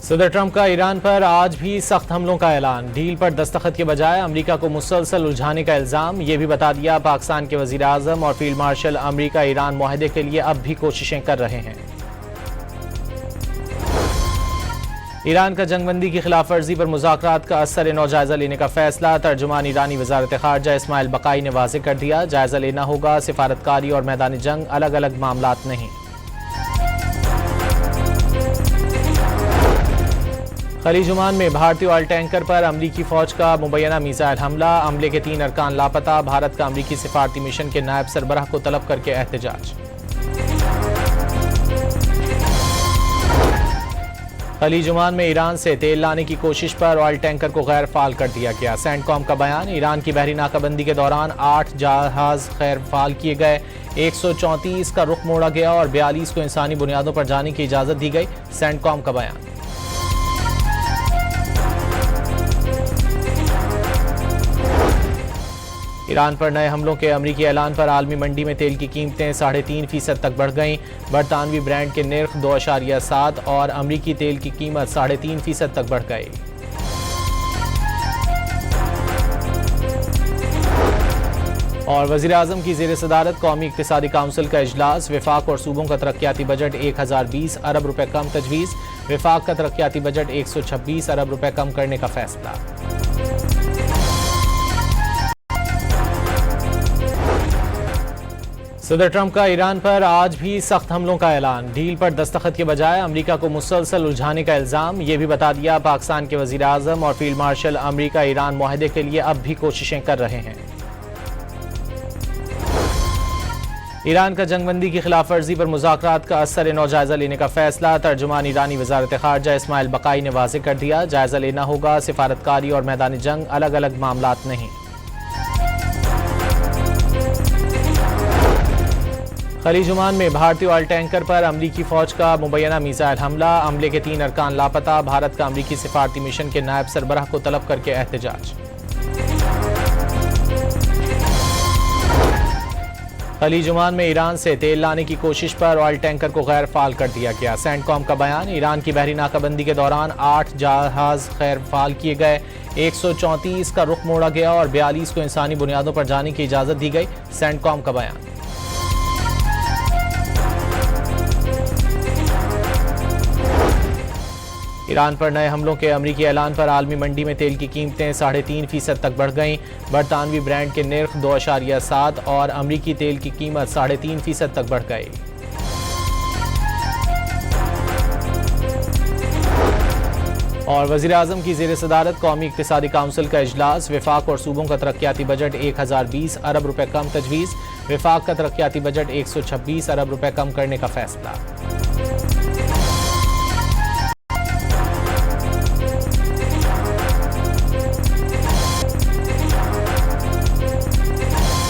सदर ट्रंप का ईरान पर आज भी सख्त हमलों का ऐलान। डील पर दस्तखत के बजाय अमेरिका को मुसलसल उलझाने का इल्जाम। ये भी बता दिया पाकिस्तान के वजीर आजम और फील्ड मार्शल अमेरिका ईरान मुआहदे के लिए अब भी कोशिशें कर रहे हैं। ईरान का जंगबंदी की खिलाफ वर्जी पर मुज़ाकरात का असर नौ जायजा लेने का फैसला। तर्जुमान ईरानी वजारत खारजा इस्माइल बकाई ने वाज़ेह कर दिया, जायजा लेना होगा, सिफारतकारी और मैदान जंग अलग अलग मामलात नहीं। खलीज ओमान में भारतीय ऑयल टैंकर पर अमरीकी फौज का मुबैना मिसाइल हमला। हमले के 3 अरकान लापता। भारत का अमरीकी सिफारती मिशन के नायब सरबराह को तलब करके एहतजाज। खलीज ओमान में ईरान से तेल लाने की कोशिश पर ऑयल टैंकर को गैर फाल कर दिया गया। सेंटकॉम का बयान, ईरान की बहरी नाकाबंदी के दौरान 8 जहाज गैर फाल किए गए, 134 का रुख मोड़ा गया और 42 को इंसानी बुनियादों पर जाने की इजाजत दी गई। सेंटकॉम का बयान। ईरान पर नए हमलों के अमरीकी ऐलान पर आलमी मंडी में तेल की कीमतें 3.5% तक बढ़ गईं। बरतानवी ब्रांड के निर्ख 2.7 और अमरीकी तेल की कीमत 3.5% तक बढ़ गई। और वज़ीर आज़म की ज़ेर सदारत कौमी इक़्तिसादी काउंसिल का इजलास। वफाक और सूबों का तरक्याती बजट 1020 अरब रुपए कम तजवीज़। वफाक का तरक्याती बजट 126 अरब रुपए कम करने का फैसला। सदर ट्रंप का ईरान पर आज भी सख्त हमलों का ऐलान। डील पर दस्तखत के बजाय अमेरिका को मुसलसल उलझाने का इल्जाम। ये भी बता दिया पाकिस्तान के वजीर आजम और फील्ड मार्शल अमेरिका ईरान मुआहदे के लिए अब भी कोशिशें कर रहे हैं। ईरान का जंगबंदी की खिलाफ वर्जी पर मुज़ाकरात का असर नौ जायजा लेने का फैसला। तर्जुमान ईरानी वजारत खारजा इस्माइल बकाई ने वाज़ेह कर दिया, जायजा लेना होगा, सिफारतकारी और मैदान जंग अलग अलग मामलात नहीं। खलीज ओमान में भारतीय ऑयल टैंकर पर अमरीकी फौज का मुबैना मिसाइल हमला। हमले के 3 अरकान लापता। भारत का अमरीकी सिफारती मिशन के नायब सरबराह को तलब करके एहतजाज। खलीज ओमान में ईरान से तेल लाने की कोशिश पर ऑयल टैंकर को गैर फाल कर दिया गया। सेंटकॉम का बयान, ईरान की बहरी नाकाबंदी के दौरान 8 जहाज गैर फाल किए गए, 134 का रुख मोड़ा गया और 42 को इंसानी बुनियादों पर जाने की इजाजत दी गई। सेंटकॉम का बयान। ईरान पर नए हमलों के अमरीकी ऐलान पर आलमी मंडी में तेल की कीमतें 3.5% तक बढ़ गईं। बरतानवी ब्रांड के निर्ख 2.7 और अमरीकी तेल की कीमत 3.5% तक बढ़ गई। और वज़ीर आज़म की ज़ेर सदारत कौमी इक़्तिसादी काउंसिल का इजलास। वफाक और सूबों का तरक्याती बजट 1020 अरब रुपए कम तजवीज़। वफाक का तरक्याती बजट 126 अरब रुपए कम करने का फैसला।